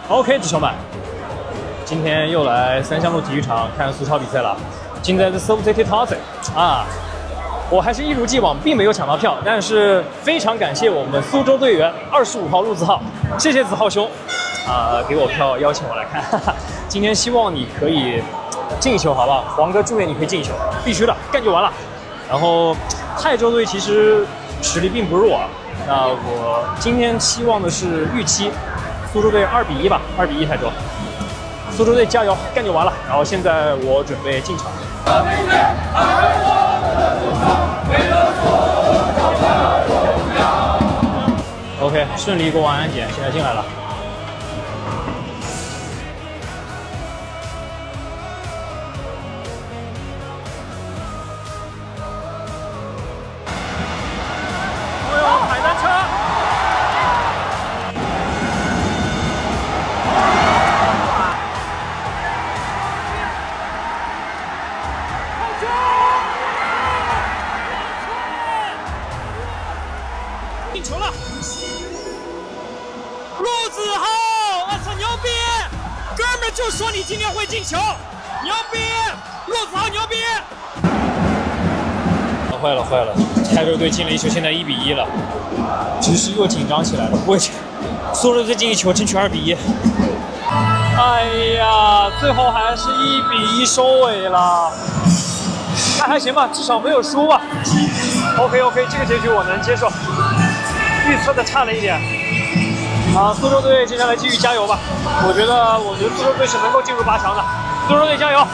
OK， 弟兄们，今天又来三湘路体育场看苏超比赛了。现在是苏 City Town 啊，我还是一如既往，并没有抢到票，但是非常感谢我们苏州队员25号陆子浩，谢谢子浩兄给我票邀请我来看。今天希望你可以进球，好不好？黄哥祝愿你可以进球，必须的，干就完了。然后泰州队其实实力并不弱啊，那我今天期望的是预期。苏州队2比1吧，2比1泰州。苏州队加油，干就完了。然后现在我准备进场。OK， 顺利过完安检，现在进来了。哎呦，海单车！进球了！陆子浩，我操，牛逼！哥们儿就说你今天会进球，牛逼！陆子浩牛逼！坏了！泰州队进了一球，现在1比1了，局势又紧张起来了。不会，苏州队进一球，争取2比1。哎呀，最后还是1比1收尾了。那还行吧，至少没有输吧。OK， 这个结局我能接受。预测的差了一点，苏州队接下来继续加油吧。我觉得苏州队是能够进入8强的。苏州队加油！